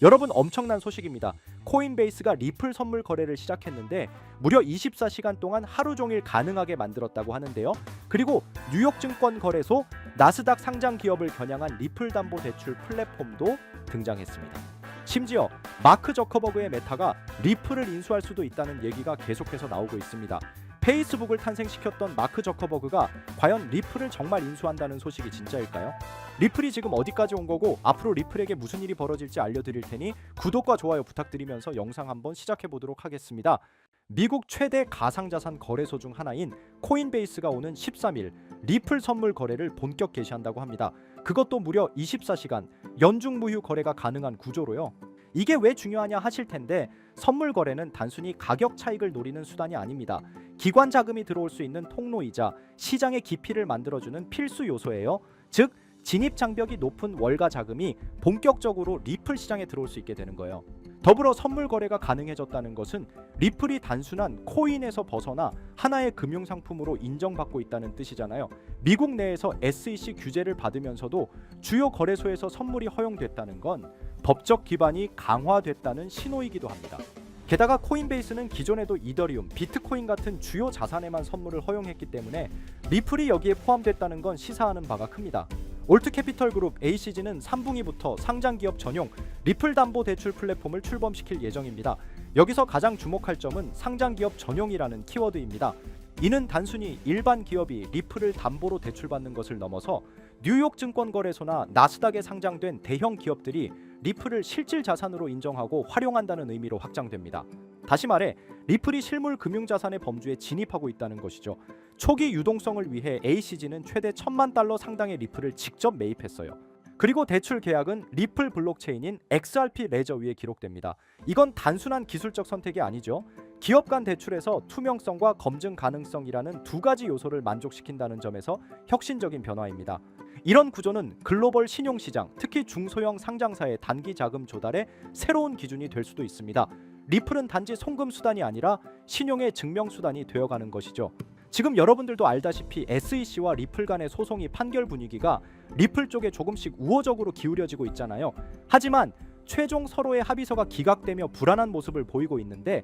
여러분, 엄청난 소식입니다. 코인베이스가 리플 선물 거래를 시작했는데 무려 24시간 동안 하루 종일 가능하게 만들었다고 하는데요. 그리고 뉴욕 증권 거래소 나스닥 상장 기업을 겨냥한 리플 담보 대출 플랫폼도 등장했습니다. 심지어 마크 저커버그의 메타가 리플을 인수할 수도 있다는 얘기가 계속해서 나오고 있습니다. 페이스북을 탄생시켰던 마크 저커버그가 과연 리플을 정말 인수한다는 소식이 진짜일까요? 리플이 지금 어디까지 온 거고 앞으로 리플에게 무슨 일이 벌어질지 알려드릴 테니 구독과 좋아요 부탁드리면서 영상 한번 시작해 보도록 하겠습니다. 미국 최대 가상자산 거래소 중 하나인 코인베이스가 오는 13일 리플 선물 거래를 본격 개시한다고 합니다. 그것도 무려 24시간 연중 무휴 거래가 가능한 구조로요. 이게 왜 중요하냐 하실 텐데, 선물 거래는 단순히 가격 차익을 노리는 수단이 아닙니다. 기관 자금이 들어올 수 있는 통로이자 시장의 깊이를 만들어주는 필수 요소예요. 즉, 진입 장벽이 높은 월가 자금이 본격적으로 리플 시장에 들어올 수 있게 되는 거예요. 더불어 선물 거래가 가능해졌다는 것은 리플이 단순한 코인에서 벗어나 하나의 금융 상품으로 인정받고 있다는 뜻이잖아요. 미국 내에서 SEC 규제를 받으면서도 주요 거래소에서 선물이 허용됐다는 건 법적 기반이 강화됐다는 신호이기도 합니다. 게다가 코인베이스는 기존에도 이더리움, 비트코인 같은 주요 자산에만 선물을 허용했기 때문에 리플이 여기에 포함됐다는 건 시사하는 바가 큽니다. 올트캐피털 그룹 ACG는 3분기부터 상장 기업 전용 리플 담보 대출 플랫폼을 출범시킬 예정입니다. 여기서 가장 주목할 점은 상장 기업 전용이라는 키워드입니다. 이는 단순히 일반 기업이 리플을 담보로 대출받는 것을 넘어서 뉴욕 증권거래소나 나스닥에 상장된 대형 기업들이 리플을 실질 자산으로 인정하고 활용한다는 의미로 확장됩니다. 다시 말해 리플이 실물 금융자산의 범주에 진입하고 있다는 것이죠. 초기 유동성을 위해 ACG는 최대 $10,000,000 상당의 리플을 직접 매입했어요. 그리고 대출 계약은 리플 블록체인인 XRP 레저 위에 기록됩니다. 이건 단순한 기술적 선택이 아니죠. 기업 간 대출에서 투명성과 검증 가능성이라는 두 가지 요소를 만족시킨다는 점에서 혁신적인 변화입니다. 이런 구조는 글로벌 신용시장, 특히 중소형 상장사의 단기 자금 조달의 새로운 기준이 될 수도 있습니다. 리플은 단지 송금 수단이 아니라 신용의 증명 수단이 되어가는 것이죠. 지금 여러분들도 알다시피 SEC와 리플 간의 소송이 판결 분위기가 리플 쪽에 조금씩 우호적으로 기울여지고 있잖아요. 하지만 최종 서로의 합의서가 기각되며 불안한 모습을 보이고 있는데,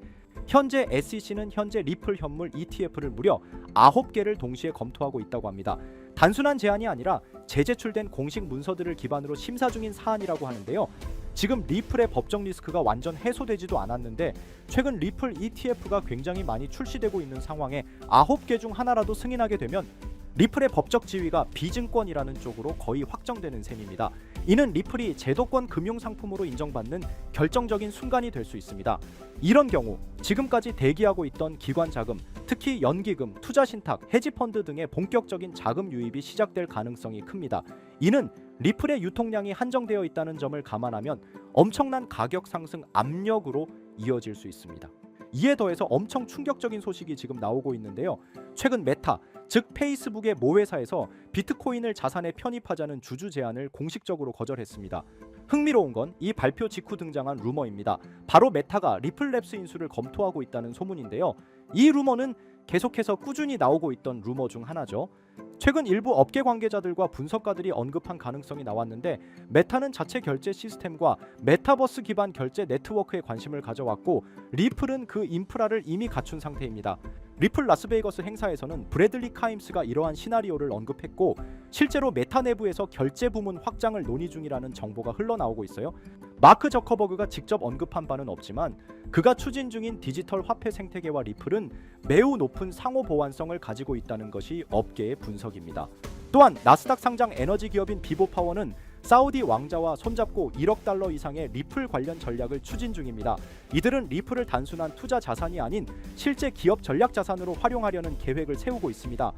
현재 SEC는 현재 리플 현물 ETF를 무려 9개를 동시에 검토하고 있다고 합니다. 단순한 제안이 아니라 재제출된 공식 문서들을 기반으로 심사 중인 사안이라고 하는데요. 지금 리플의 법적 리스크가 완전 해소되지도 않았는데 최근 리플 ETF가 굉장히 많이 출시되고 있는 상황에 9개 중 하나라도 승인하게 되면 리플의 법적 지위가 비증권이라는 쪽으로 거의 확정되는 셈입니다. 이는 리플이 제도권 금융상품으로 인정받는 결정적인 순간이 될 수 있습니다. 이런 경우 지금까지 대기하고 있던 기관 자금, 특히 연기금, 투자신탁, 헤지펀드 등의 본격적인 자금 유입이 시작될 가능성이 큽니다. 이는 리플의 유통량이 한정되어 있다는 점을 감안하면 엄청난 가격 상승 압력으로 이어질 수 있습니다. 이에 더해서 엄청 충격적인 소식이 지금 나오고 있는데요. 최근 메타, 즉 페이스북의 모 회사에서 비트코인을 자산에 편입하자는 주주 제안을 공식적으로 거절했습니다. 흥미로운 건 이 발표 직후 등장한 루머입니다. 바로 메타가 리플랩스 인수를 검토하고 있다는 소문인데요. 이 루머는 계속해서 꾸준히 나오고 있던 루머 중 하나죠. 최근 일부 업계 관계자들과 분석가들이 언급한 가능성이 나왔는데, 메타는 자체 결제 시스템과 메타버스 기반 결제 네트워크에 관심을 가져왔고 리플은 그 인프라를 이미 갖춘 상태입니다. 리플 라스베이거스 행사에서는 브래들리 카임스가 이러한 시나리오를 언급했고 실제로 메타 내부에서 결제 부문 확장을 논의 중이라는 정보가 흘러나오고 있어요. 마크 저커버그가 직접 언급한 바는 없지만 그가 추진 중인 디지털 화폐 생태계와 리플은 매우 높은 상호 보완성을 가지고 있다는 것이 업계의 분석입니다. 또한 나스닥 상장 에너지 기업인 비보파워는 사우디 왕자와 손잡고 $1억 이상의 리플 관련 전략을 추진 중입니다. 이들은 리플을 단순한 투자 자산이 아닌 실제 기업 전략 자산으로 활용하려는 계획을 세우고 있습니다.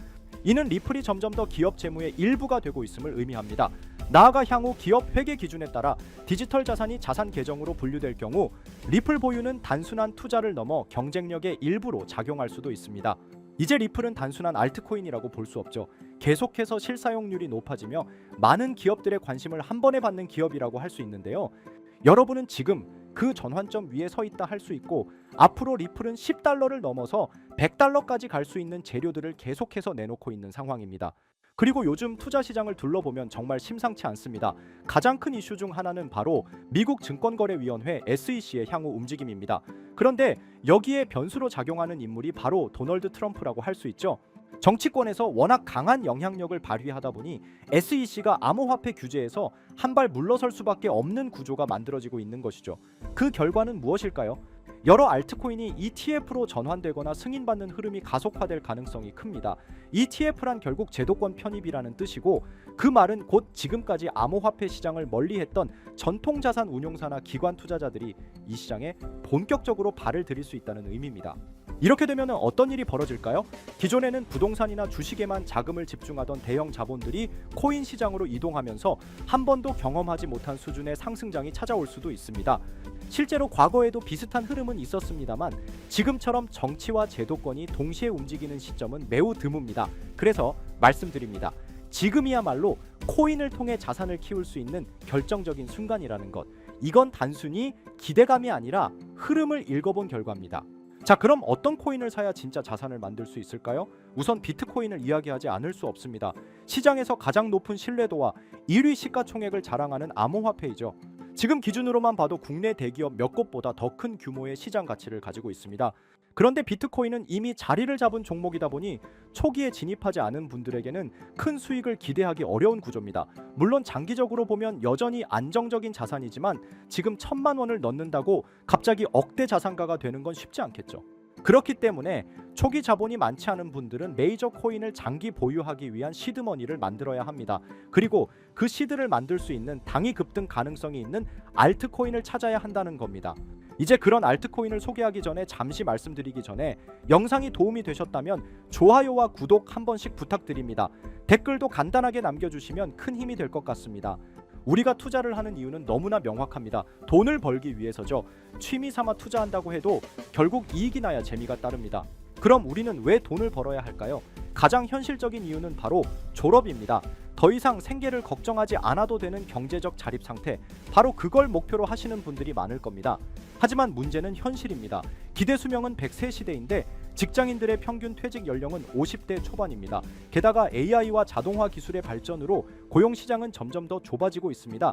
이는 리플이 점점 더 기업 재무의 일부가 되고 있음을 의미합니다. 나아가 향후 기업 회계 기준에 따라 디지털 자산이 자산 계정으로 분류될 경우 리플 보유는 단순한 투자를 넘어 경쟁력의 일부로 작용할 수도 있습니다. 이제 리플은 단순한 알트코인이라고 볼 수 없죠. 계속해서 실사용률이 높아지며 많은 기업들의 관심을 한 번에 받는 기업이라고 할 수 있는데요. 여러분은 지금 그 전환점 위에 서 있다 할 수 있고 앞으로 리플은 $10를 넘어서 $100까지 갈 수 있는 재료들을 계속해서 내놓고 있는 상황입니다. 그리고 요즘 투자 시장을 둘러보면 정말 심상치 않습니다. 가장 큰 이슈 중 하나는 바로 미국 증권거래위원회 SEC의 향후 움직임입니다. 그런데 여기에 변수로 작용하는 인물이 바로 도널드 트럼프라고 할 수 있죠. 정치권에서 워낙 강한 영향력을 발휘하다 보니 SEC가 암호화폐 규제에서 한 발 물러설 수밖에 없는 구조가 만들어지고 있는 것이죠. 그 결과는 무엇일까요? 여러 알트코인이 ETF로 전환되거나 승인받는 흐름이 가속화될 가능성이 큽니다. ETF란 결국 제도권 편입이라는 뜻이고, 그 말은 곧 지금까지 암호화폐 시장을 멀리했던 전통자산 운용사나 기관 투자자들이 이 시장에 본격적으로 발을 들일 수 있다는 의미입니다. 이렇게 되면 어떤 일이 벌어질까요? 기존에는 부동산이나 주식에만 자금을 집중하던 대형 자본들이 코인 시장으로 이동하면서 한 번도 경험하지 못한 수준의 상승장이 찾아올 수도 있습니다. 실제로 과거에도 비슷한 흐름은 있었습니다만 지금처럼 정치와 제도권이 동시에 움직이는 시점은 매우 드뭅니다. 그래서 말씀드립니다. 지금이야말로 코인을 통해 자산을 키울 수 있는 결정적인 순간이라는 것. 이건 단순히 기대감이 아니라 흐름을 읽어본 결과입니다. 자, 그럼 어떤 코인을 사야 진짜 자산을 만들 수 있을까요? 우선 비트코인을 이야기하지 않을 수 없습니다. 시장에서 가장 높은 신뢰도와 1위 시가총액을 자랑하는 암호화폐이죠. 지금 기준으로만 봐도 국내 대기업 몇 곳보다 더 큰 규모의 시장 가치를 가지고 있습니다. 그런데 비트코인은 이미 자리를 잡은 종목이다 보니 초기에 진입하지 않은 분들에게는 큰 수익을 기대하기 어려운 구조입니다. 물론 장기적으로 보면 여전히 안정적인 자산이지만 지금 1,000만 원을 넣는다고 갑자기 억대 자산가가 되는 건 쉽지 않겠죠. 그렇기 때문에 초기 자본이 많지 않은 분들은 메이저 코인을 장기 보유하기 위한 시드머니를 만들어야 합니다. 그리고 그 시드를 만들 수 있는 당위 급등 가능성이 있는 알트코인을 찾아야 한다는 겁니다. 이제 그런 알트코인을 소개하기 전에 잠시 말씀드리기 전에 영상이 도움이 되셨다면 좋아요와 구독 한 번씩 부탁드립니다. 댓글도 간단하게 남겨주시면 큰 힘이 될 것 같습니다. 우리가 투자를 하는 이유는 너무나 명확합니다. 돈을 벌기 위해서죠. 취미 삼아 투자한다고 해도 결국 이익이 나야 재미가 따릅니다. 그럼 우리는 왜 돈을 벌어야 할까요? 가장 현실적인 이유는 바로 졸업입니다. 더 이상 생계를 걱정하지 않아도 되는 경제적 자립 상태, 바로 그걸 목표로 하시는 분들이 많을 겁니다. 하지만 문제는 현실입니다. 기대 수명은 100세 시대인데 직장인들의 평균 퇴직 연령은 50대 초반입니다. 게다가 AI와 자동화 기술의 발전으로 고용 시장은 점점 더 좁아지고 있습니다.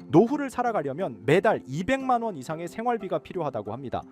노후를 살아가려면 매달 200만 원 이상의 생활비가 필요하다고 합니다.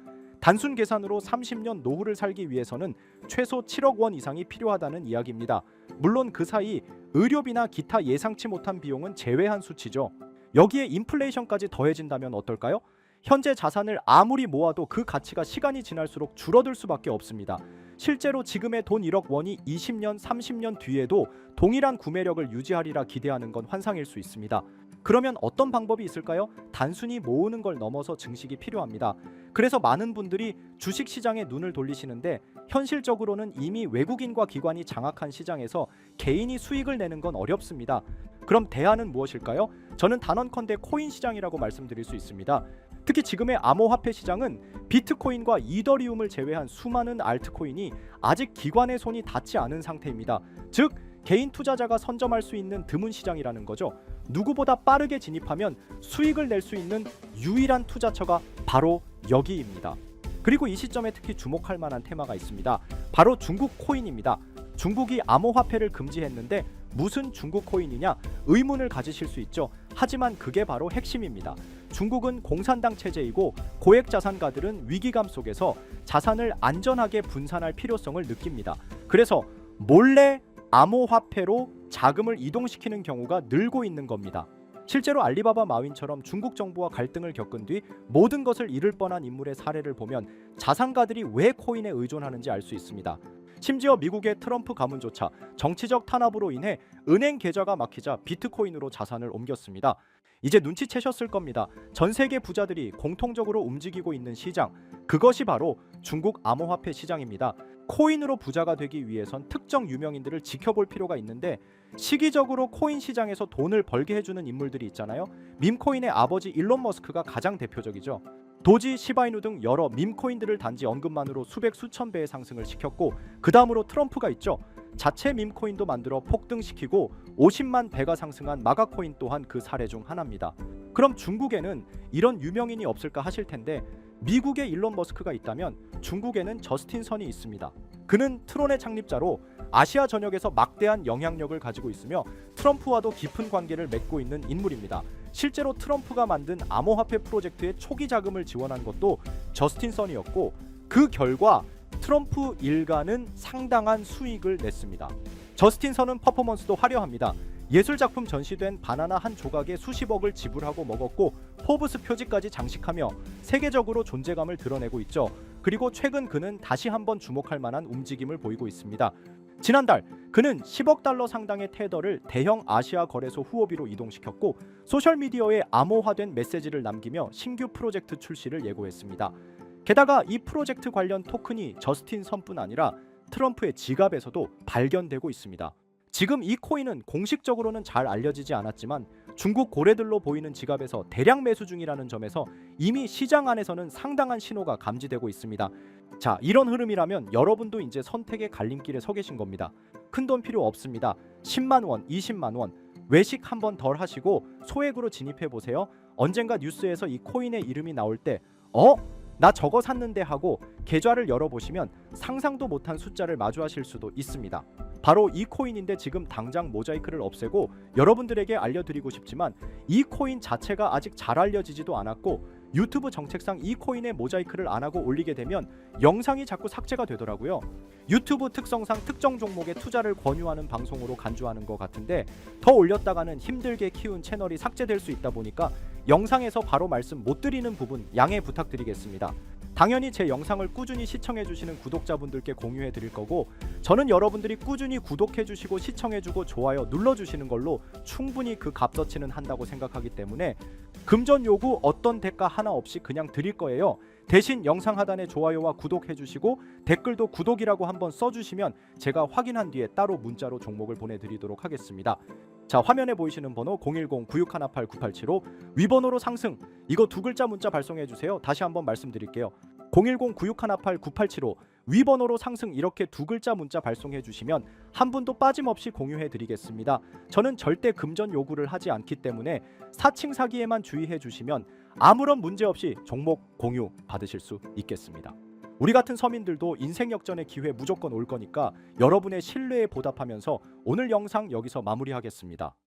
단순 계산으로 30년 노후를 살기 위해서는 최소 7억 원 이상이 필요하다는 이야기입니다. 물론 그 사이 의료비나 기타 예상치 못한 비용은 제외한 수치죠. 여기에 인플레이션까지 더해진다면 어떨까요? 현재 자산을 아무리 모아도 그 가치가 시간이 지날수록 줄어들 수밖에 없습니다. 실제로 지금의 돈 1억 원이 20년, 30년 뒤에도 동일한 구매력을 유지하리라 기대하는 건 환상일 수 있습니다. 그러면 어떤 방법이 있을까요? 단순히 모으는 걸 넘어서 증식이 필요합니다. 그래서 많은 분들이 주식시장에 눈을 돌리시는데 현실적으로는 이미 외국인과 기관이 장악한 시장에서 개인이 수익을 내는 건 어렵습니다. 그럼 대안은 무엇일까요? 저는 단언컨대 코인 시장이라고 말씀드릴 수 있습니다. 특히 지금의 암호화폐 시장은 비트코인과 이더리움을 제외한 수많은 알트코인이 아직 기관의 손이 닿지 않은 상태입니다. 즉 개인 투자자가 선점할 수 있는 드문 시장이라는 거죠. 누구보다 빠르게 진입하면 수익을 낼 수 있는 유일한 투자처가 바로 여기입니다. 그리고 이 시점에 특히 주목할 만한 테마가 있습니다. 바로 중국 코인입니다. 중국이 암호화폐를 금지했는데 무슨 중국 코인이냐 의문을 가지실 수 있죠. 하지만 그게 바로 핵심입니다. 중국은 공산당 체제이고 고액 자산가들은 위기감 속에서 자산을 안전하게 분산할 필요성을 느낍니다. 그래서 몰래 암호화폐로 자금을 이동시키는 경우가 늘고 있는 겁니다. 실제로 알리바바 마윈처럼 중국 정부와 갈등을 겪은 뒤 모든 것을 잃을 뻔한 인물의 사례를 보면 자산가들이 왜 코인에 의존하는지 알 수 있습니다. 심지어 미국의 트럼프 가문조차 정치적 탄압으로 인해 은행 계좌가 막히자 비트코인으로 자산을 옮겼습니다. 이제 눈치채셨을 겁니다. 전 세계 부자들이 공통적으로 움직이고 있는 시장, 그것이 바로 중국 암호화폐 시장입니다. 코인으로 부자가 되기 위해선 특정 유명인들을 지켜볼 필요가 있는데 시기적으로 코인 시장에서 돈을 벌게 해주는 인물들이 있잖아요. 밈코인의 아버지 일론 머스크가 가장 대표적이죠. 도지, 시바이누 등 여러 밈코인들을 단지 언급만으로 수백 수천 배의 상승을 시켰고 그 다음으로 트럼프가 있죠. 자체 밈코인도 만들어 폭등시키고 50만 배가 상승한 마가코인 또한 그 사례 중 하나입니다. 그럼 중국에는 이런 유명인이 없을까 하실 텐데 미국에 일론 머스크가 있다면 중국에는 저스틴 선이 있습니다. 그는 트론의 창립자로 아시아 전역에서 막대한 영향력을 가지고 있으며 트럼프와도 깊은 관계를 맺고 있는 인물입니다. 실제로 트럼프가 만든 암호화폐 프로젝트의 초기 자금을 지원한 것도 저스틴 선이었고 그 결과 트럼프 일가는 상당한 수익을 냈습니다. 저스틴 선은 퍼포먼스도 화려합니다. 예술작품 전시된 바나나 한 조각에 수십억을 지불하고 먹었고 포브스 표지까지 장식하며 세계적으로 존재감을 드러내고 있죠. 그리고 최근 그는 다시 한번 주목할 만한 움직임을 보이고 있습니다. 지난달 그는 10억 달러 상당의 테더를 대형 아시아 거래소 후오비로 이동시켰고 소셜미디어에 암호화된 메시지를 남기며 신규 프로젝트 출시를 예고했습니다. 게다가 이 프로젝트 관련 토큰이 저스틴 선뿐 아니라 트럼프의 지갑에서도 발견되고 있습니다. 지금 이 코인은 공식적으로는 잘 알려지지 않았지만 중국 고래들로 보이는 지갑에서 대량 매수 중이라는 점에서 이미 시장 안에서는 상당한 신호가 감지되고 있습니다. 자, 이런 흐름이라면 여러분도 이제 선택의 갈림길에 서 계신 겁니다. 큰돈 필요 없습니다. 10만 원, 20만 원 외식 한번 덜 하시고 소액으로 진입해 보세요. 언젠가 뉴스에서 이 코인의 이름이 나올 때 나 저거 샀는데 하고 계좌를 열어보시면 상상도 못한 숫자를 마주하실 수도 있습니다. 바로 이 코인인데 지금 당장 모자이크를 없애고 여러분들에게 알려드리고 싶지만 이 코인 자체가 아직 잘 알려지지도 않았고 유튜브 정책상 이 코인에 모자이크를 안 하고 올리게 되면 영상이 자꾸 삭제가 되더라고요. 유튜브 특성상 특정 종목에 투자를 권유하는 방송으로 간주하는 것 같은데 더 올렸다가는 힘들게 키운 채널이 삭제될 수 있다 보니까 영상에서 바로 말씀 못 드리는 부분 양해 부탁드리겠습니다. 당연히 제 영상을 꾸준히 시청해주시는 구독자분들께 공유해드릴 거고 저는 여러분들이 꾸준히 구독해주시고 시청해주고 좋아요 눌러주시는 걸로 충분히 그 값어치는 한다고 생각하기 때문에 금전 요구 어떤 대가 하나 없이 그냥 드릴 거예요. 대신 영상 하단에 좋아요와 구독해주시고 댓글도 구독이라고 한번 써주시면 제가 확인한 뒤에 따로 문자로 종목을 보내드리도록 하겠습니다. 자, 화면에 보이시는 번호 010-9618-9875 위번호로 상승 이거 두 글자 문자 발송해주세요. 다시 한번 말씀드릴게요. 010-9618-9875 위번호로 상승 이렇게 두 글자 문자 발송해 주시면 한 분도 빠짐없이 공유해 드리겠습니다. 저는 절대 금전 요구를 하지 않기 때문에 사칭 사기에만 주의해 주시면 아무런 문제 없이 종목 공유 받으실 수 있겠습니다. 우리 같은 서민들도 인생 역전의 기회 무조건 올 거니까 여러분의 신뢰에 보답하면서 오늘 영상 여기서 마무리하겠습니다.